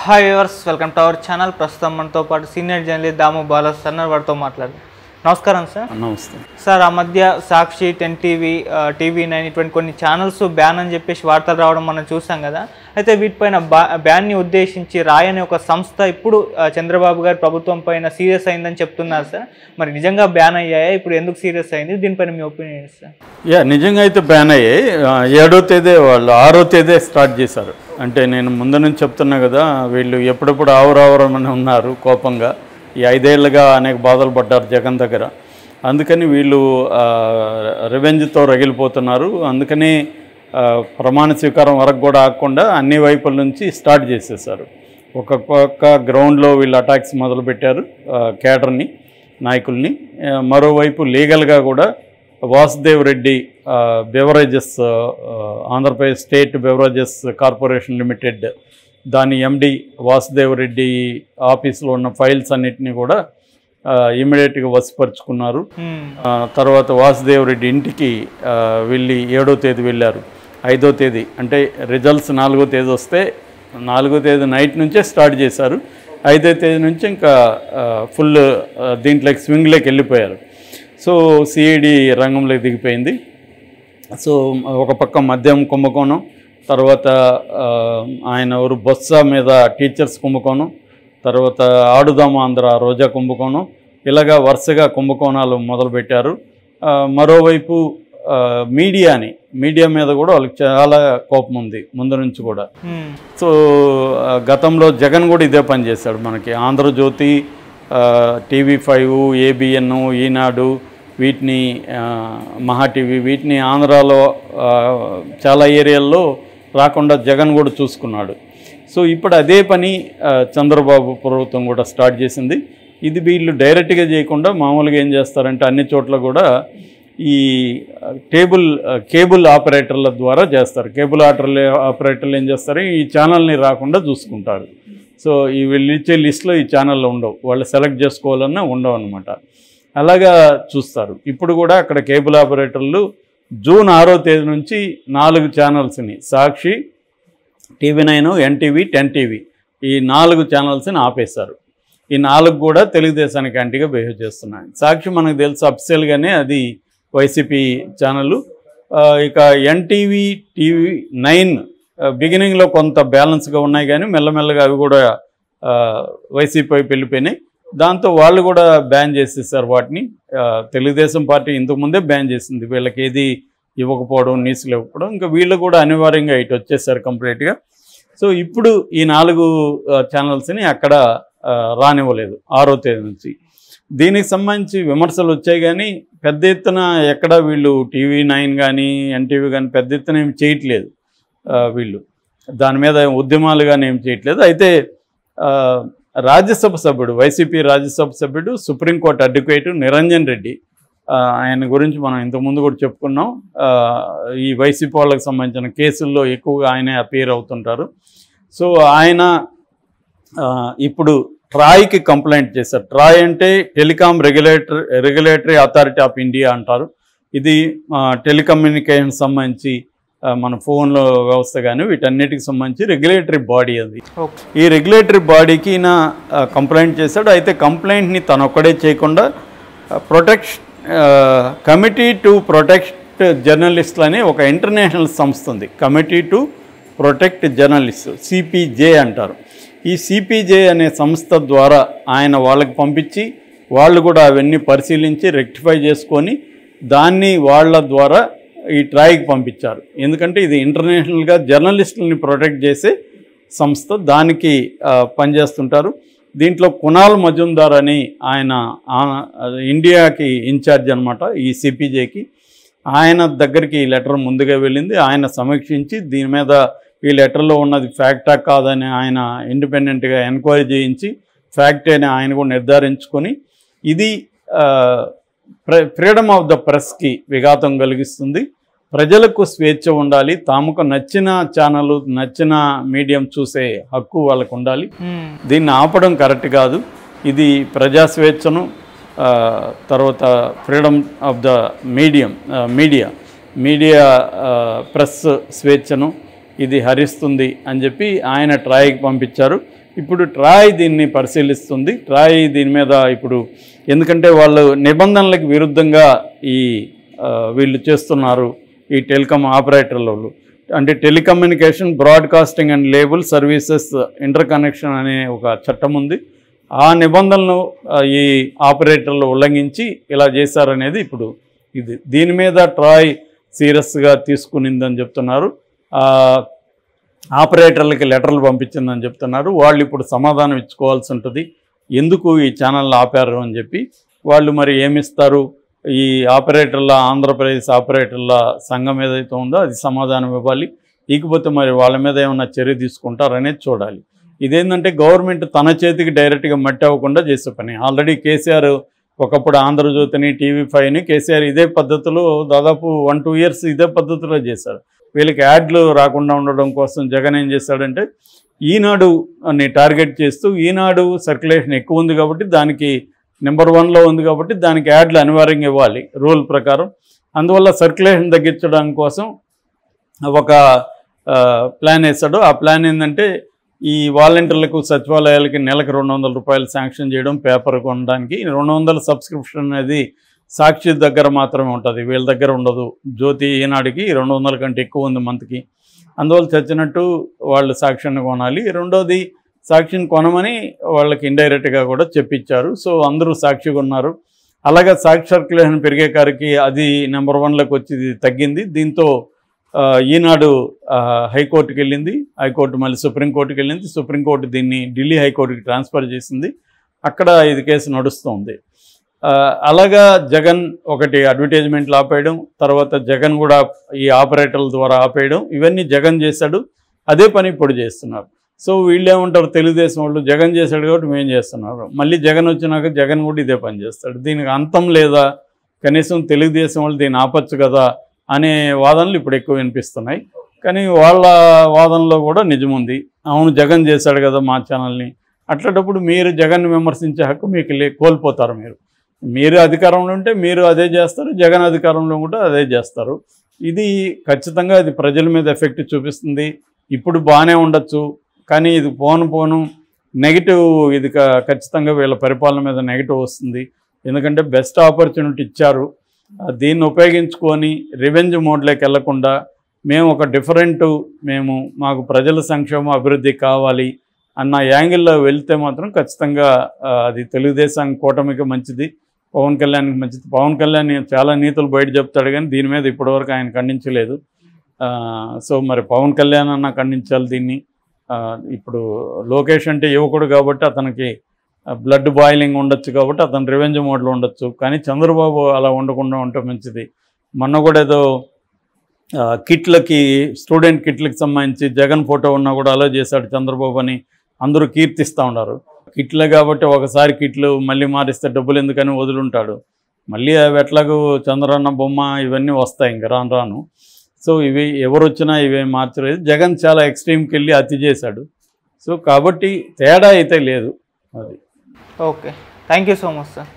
Hi viewers, welcome to our channel. ప్రస్తుతం మనతో పాటు సీనియర్ జర్నలిస్ట్ దాము బాలా సార్ వారితో మాట్లాడారు. నమస్కారం సార్. నమస్తే సార్, ఆ మధ్య సాక్షి, 10 టీవీ, TV9 ఇటువంటి కొన్ని ఛానల్స్ బ్యాన్ అని చెప్పేసి వార్తలు రావడం మనం చూసాం కదా. అయితే వీటిపైన బ్యాన్ని ఉద్దేశించి రాయ్ అనే ఒక సంస్థ ఇప్పుడు చంద్రబాబు గారి ప్రభుత్వం పైన సీరియస్ అయిందని చెప్తున్నారు సార్. మరి నిజంగా బ్యాన్ అయ్యాయా? ఇప్పుడు ఎందుకు సీరియస్ అయింది? దీనిపైన మీ ఒపీనియన్ సార్. నిజంగా అయితే బ్యాన్ అయ్యాయి. 7వ తేదీ వాళ్ళు 6వ తేదీ స్టార్ట్ చేశారు. అంటే నేను ముందు నుంచి చెప్తున్నా కదా, వీళ్ళు ఎప్పుడెప్పుడు ఆవరావరమని ఉన్నారు కోపంగా. ఈ 5 ఏళ్ళుగా అనేక బాధలు పడ్డారు జగన్ దగ్గర. అందుకని వీళ్ళు రివెంజ్తో రగిలిపోతున్నారు. అందుకని ప్రమాణ స్వీకారం వరకు కూడా ఆగకుండా అన్ని వైపుల నుంచి స్టార్ట్ చేసేసారు. ఒక్కొక్క గ్రౌండ్లో వీళ్ళు అటాక్స్ మొదలుపెట్టారు, కేడర్ని, నాయకుల్ని. మరోవైపు లీగల్గా కూడా Vasudev Reddy beverages, Andhra Pradesh state beverages corporation limited, దాని ఎండి వాసుదేవ్ రెడ్డి ఆఫీసులో ఉన్న ఫైల్స్ అన్నిటినీ కూడా ఇమీడియట్గా వశపరుచుకున్నారు. తర్వాత వాసుదేవ్ రెడ్డి ఇంటికి వెళ్ళి 7వ తేదీ వెళ్ళారు. 5వ తేదీ అంటే రిజల్ట్స్ 4వ తేదీ వస్తే 4వ తేదీ నైట్ నుంచే స్టార్ట్ చేశారు. 5వ తేదీ నుంచి ఇంకా ఫుల్ దీంట్లోకి స్వింగ్లోకి వెళ్ళిపోయారు. సో సిఐడి రంగంలోకి దిగిపోయింది. సో ఒక పక్క మద్యం కుంభకోణం, తర్వాత ఆయన ఊరు బొత్స మీద టీచర్స్ కుంభకోణం, తర్వాత ఆడుదాం ఆంధ్ర రోజా కుంభకోణం, ఇలాగా వరుసగా కుంభకోణాలు మొదలుపెట్టారు. మరోవైపు మీడియా మీద కూడా వాళ్ళకి చాలా కోపం ఉంది ముందు నుంచి కూడా. సో గతంలో జగన్ కూడా ఇదే పని చేశాడు. మనకి ఆంధ్రజ్యోతి, TV5, ABN, ఈనాడు, వీటిని మహా టీవీ, వీటిని ఆంధ్రాలో చాలా ఏరియాల్లో రాకుండా జగన్ కూడా చూసుకున్నాడు. సో ఇప్పుడు అదే పని చంద్రబాబు ప్రభుత్వం కూడా స్టార్ట్ చేసింది. ఇది వీళ్ళు డైరెక్ట్గా చేయకుండా మామూలుగా ఏం చేస్తారంటే అన్ని చోట్ల కూడా ఈ కేబుల్ ఆపరేటర్ల ద్వారా చేస్తారు. కేబుల్ ఆపరేటర్లు ఏం చేస్తారు, ఈ ఛానల్ని రాకుండా చూసుకుంటారు. సో ఈ వీళ్ళు ఇచ్చే లిస్ట్లో ఈ ఛానల్లో ఉండవు, వాళ్ళు సెలెక్ట్ చేసుకోవాలన్నా ఉండవు అనమాట. అలాగా చూస్తారు. ఇప్పుడు కూడా అక్కడ కేబుల్ ఆపరేటర్లు జూన్ 6వ తేదీ నుంచి 4 ఛానల్స్ని, సాక్షి, TV9, NTV, 10 టీవీ, ఈ 4 ఛానల్స్ని ఆపేశారు. ఈ 4 కూడా తెలుగుదేశానికి యాంటీగా బిహేవ్ చేస్తున్నాయి. సాక్షి మనకు తెలుసు అఫిషియల్గానే అది వైసీపీ ఛానల్. ఇక NTV, TV9 బిగినింగ్లో కొంత బ్యాలెన్స్గా ఉన్నాయి, కానీ మెల్లమెల్లగా అవి కూడా వైసీపీ వైపు వెళ్ళిపోయినాయి. దాంతో వాళ్ళు కూడా బ్యాన్ చేసేసారు వాటిని. తెలుగుదేశం పార్టీ ఇంతకుముందే బ్యాన్ చేసింది, వీళ్ళకి ఏది ఇవ్వకపోవడం, న్యూస్లు ఇవ్వకపోవడం. ఇంకా వీళ్ళు కూడా అనివార్యంగా ఇటు వచ్చేసారు కంప్లీట్గా. సో ఇప్పుడు ఈ 4 ఛానల్స్ని అక్కడ రానివ్వలేదు 6వ తేదీ నుంచి. దీనికి సంబంధించి విమర్శలు వచ్చాయి, కానీ పెద్ద ఎత్తున ఎక్కడ వీళ్ళు TV9 కానీ NTV కానీ పెద్ద ఎత్తున ఏం చేయట్లేదు. వీళ్ళు దాని మీద ఉద్యమాలు కానీ ఏం చేయట్లేదు. అయితే రాజ్యసభ సభ్యుడు, వైసీపీ రాజ్యసభ సభ్యుడు, సుప్రీంకోర్టు అడ్వకేటు నిరంజన్ రెడ్డి, ఆయన గురించి మనం ఇంతకుముందు కూడా చెప్పుకున్నాం. ఈ వైసీపీ వాళ్ళకి సంబంధించిన కేసుల్లో ఎక్కువగా ఆయనే అపీర్ అవుతుంటారు. సో ఆయన ఇప్పుడు ట్రాయ్కి కంప్లైంట్ చేశారు. ట్రాయ్ అంటే telecom regulatory authority of India అంటారు. ఇది టెలికమ్యూనికేషన్ సంబంధించి మన ఫోన్లో వ్యవస్థ కానీ వీటన్నిటికి సంబంధించి రెగ్యులేటరీ బాడీ అది. ఈ రెగ్యులేటరీ బాడీకి ఈయన కంప్లైంట్ చేశాడు. అయితే కంప్లైంట్ని తనొక్కడే చేయకుండా కమిటీ టు ప్రొటెక్ట్ జర్నలిస్టులు అనే ఒక ఇంటర్నేషనల్ సంస్థ ఉంది. Committee to protect journalist, CPJ అంటారు. ఈ CPJ అనే సంస్థ ద్వారా ఆయన వాళ్ళకి పంపించి వాళ్ళు కూడా అవన్నీ పరిశీలించి రెక్టిఫై చేసుకొని దాన్ని వాళ్ళ ద్వారా ఈ ట్రాయ్కి పంపించారు. ఎందుకంటే ఇది ఇంటర్నేషనల్గా జర్నలిస్టులని ప్రొటెక్ట్ చేసే సంస్థ, దానికి పనిచేస్తుంటారు. దీంట్లో కునాల్ మజుందార్ అని ఆయన ఇండియాకి ఇన్ఛార్జ్ అనమాట ఈ CPJకి. ఆయన దగ్గరికి ఈ లెటర్ ముందుగా వెళ్ళింది. ఆయన సమీక్షించి దీని మీద ఈ లెటర్లో ఉన్నది ఫ్యాక్టా కాదని ఆయన ఇండిపెండెంట్గా ఎంక్వైరీ చేయించి ఫ్యాక్ట్ అని ఆయన కూడా నిర్ధారించుకొని ఇది ఫ్రీడమ్ ఆఫ్ ద ప్రెస్కి విఘాతం కలిగిస్తుంది, ప్రజలకు స్వేచ్ఛ ఉండాలి, తమకు నచ్చిన ఛానల్, నచ్చిన మీడియం చూసే హక్కు వాళ్ళకు ఉండాలి, దీన్ని ఆపడం కరెక్ట్ కాదు, ఇది ప్రజా స్వేచ్ఛను, తర్వాత freedom of the media press స్వేచ్ఛను ఇది హరిస్తుంది అని చెప్పి ఆయన ట్రాయ్కి పంపించారు. ఇప్పుడు ట్రాయ్ దీన్ని పరిశీలిస్తుంది. ట్రాయ్ దీని మీద ఇప్పుడు ఎందుకంటే వాళ్ళు నిబంధనలకు విరుద్ధంగా ఈ వీళ్ళు చేస్తున్నారు, ఈ టెలికాం ఆపరేటర్లు. అంటే telecommunication broadcasting and label services inter connection అనే ఒక చట్టం ఉంది. ఆ నిబంధనలను ఈ ఆపరేటర్లు ఉల్లంఘించి ఇలా చేశారనేది ఇప్పుడు ఇది. దీని మీద ట్రాయ్ సీరియస్గా తీసుకునిందని చెప్తున్నారు. ఆపరేటర్లకి లెటర్లు పంపించిందని చెప్తున్నారు. వాళ్ళు ఇప్పుడు సమాధానం ఇచ్చుకోవాల్సి ఉంటుంది, ఎందుకు ఈ ఛానల్ ఆపారు అని చెప్పి. వాళ్ళు మరి ఏమిస్తారు, ఈ ఆపరేటర్ల ఆంధ్రప్రదేశ్ ఆపరేటర్ల సంఘం ఏదైతే ఉందో అది సమాధానం ఇవ్వాలి. ఇకపోతే మరి వాళ్ళ మీద ఏమన్నా చర్య తీసుకుంటారనేది చూడాలి. ఇదేంటంటే గవర్నమెంట్ తన చేతికి డైరెక్ట్గా మట్టి అవ్వకుండా చేసే పని. ఆల్రెడీ కేసీఆర్ ఒకప్పుడు ఆంధ్రజ్యోతిని, టీవీ5ని కేసీఆర్ ఇదే పద్ధతిలో దాదాపు 1-2 years ఇదే పద్ధతిలో చేశారు. వీళ్ళకి యాడ్లు రాకుండా ఉండడం కోసం జగన్ ఏం చేశాడంటే ఈనాడు అని టార్గెట్ చేస్తూ, ఈనాడు సర్క్యులేషన్ ఎక్కువ ఉంది కాబట్టి దానికి నెంబర్ 1లో ఉంది కాబట్టి దానికి యాడ్లు అనివార్యంగా ఇవ్వాలి రూల్ ప్రకారం. అందువల్ల సర్క్యులేషన్ తగ్గించడం కోసం ఒక ప్లాన్ వేశాడు. ఆ ప్లాన్ ఏంటంటే ఈ వాలంటీర్లకు సచివాలయాలకి నెలకు 200 రూపాయలు శాంక్షన్ చేయడం, పేపర్ కొనడానికి. 200 సబ్స్క్రిప్షన్ అనేది సాక్షి దగ్గర మాత్రమే ఉంటుంది, వీళ్ళ దగ్గర ఉండదు. జ్యోతి ఈనాడుకి 200 కంటే ఎక్కువ ఉంది మంత్కి. అందువల్ల చచ్చినట్టు వాళ్ళు సాక్షిని కొనాలి. రెండోది సాక్షిని కొనమని వాళ్ళకి ఇండైరెక్ట్గా కూడా చెప్పించారు. సో అందరూ సాక్షి కొన్నారు. అలాగే సాక్షి సర్క్యులేషన్ పెరిగే కారికి అది నెంబర్ 1లోకి వచ్చి తగ్గింది. దీంతో ఈనాడు హైకోర్టుకి వెళ్ళింది, హైకోర్టు మళ్ళీ సుప్రీంకోర్టుకి వెళ్ళింది, సుప్రీంకోర్టు దీన్ని ఢిల్లీ హైకోర్టుకి ట్రాన్స్ఫర్ చేసింది. అక్కడ ఇది కేసు నడుస్తుంది. అలాగా జగన్ ఒకటి అడ్వర్టైజ్మెంట్లు ఆపేయడం, తర్వాత జగన్ కూడా ఈ ఆపరేటర్ల ద్వారా ఆపేయడం, ఇవన్నీ జగన్ చేశాడు. అదే పని ఇప్పుడు చేస్తున్నారు. సో వీళ్ళు ఏమంటారు, తెలుగుదేశం వాళ్ళు జగన్ చేశాడు కాబట్టి మేము చేస్తున్నారు. మళ్ళీ జగన్ వచ్చినాక జగన్ కూడా ఇదే పని చేస్తాడు. దీనికి అంతం లేదా, కనీసం తెలుగుదేశం వాళ్ళు దీన్ని ఆపచ్చు కదా అనే వాదనలు ఇప్పుడు ఎక్కువ వినిపిస్తున్నాయి. కానీ వాళ్ళ వాదనలో కూడా నిజముంది. అవును జగన్ చేశాడు కదా మా ఛానల్ని. అట్లాంటప్పుడు మీరు జగన్ విమర్శించే హక్కు మీకు కోల్పోతారు. మీరు అధికారంలో ఉంటే మీరు అదే చేస్తారు, జగన్ అధికారంలో ఉంటే అదే చేస్తారు. ఇది ఖచ్చితంగా ఇది ప్రజల మీద ఎఫెక్ట్ చూపిస్తుంది. ఇప్పుడు బాగానే ఉండొచ్చు, కానీ ఇది పోను నెగిటివ్, ఇది ఖచ్చితంగా వీళ్ళ పరిపాలన మీద నెగిటివ్ వస్తుంది. ఎందుకంటే బెస్ట్ ఆపర్చునిటీ ఇచ్చారు, దీన్ని ఉపయోగించుకొని రివెంజ్ మోడ్లోకి వెళ్లకుండా మేము ఒక మాకు ప్రజల సంక్షేమ అభివృద్ధి కావాలి అన్న యాంగిల్లో వెళ్తే మాత్రం ఖచ్చితంగా అది తెలుగుదేశం కూటమికి మంచిది, పవన్ కళ్యాణ్కి మంచిది. పవన్ కళ్యాణ్ చాలా నీతులు బయట చెప్తాడు కానీ దీని మీద ఇప్పటివరకు ఆయన ఖండించలేదు. సో మరి పవన్ కళ్యాణ్ అన్న ఖండించాలి దీన్ని. ఇప్పుడు లోకేష్ అంటే యువకుడు కాబట్టి అతనికి బ్లడ్ బాయిలింగ్ ఉండొచ్చు కాబట్టి అతను రివెంజ్ మోడ్లో ఉండొచ్చు. కానీ చంద్రబాబు అలా ఉండకుండా ఉంటే మంచిది. మొన్న కూడా ఏదో స్టూడెంట్ కిట్లకి సంబంధించి జగన్ ఫోటో ఉన్నా కూడా అలా చేశాడు చంద్రబాబు అని అందరూ కీర్తిస్తూ ఉన్నారు. కిట్లే కాబట్టి ఒకసారి కిట్లు మళ్ళీ మారిస్తే డబ్బులు ఎందుకని వదులుంటాడు. మళ్ళీ అవి ఎట్లాగూ చంద్రన్న బొమ్మ ఇవన్నీ వస్తాయి ఇంకా రాను. సో ఇవి ఎవరు వచ్చినా ఇవేం మార్చలేదు. జగన్ చాలా ఎక్స్ట్రీమ్కి వెళ్ళి అతి చేశాడు. సో కాబట్టి తేడా అయితే లేదు అది. Okay, thank you so much sir.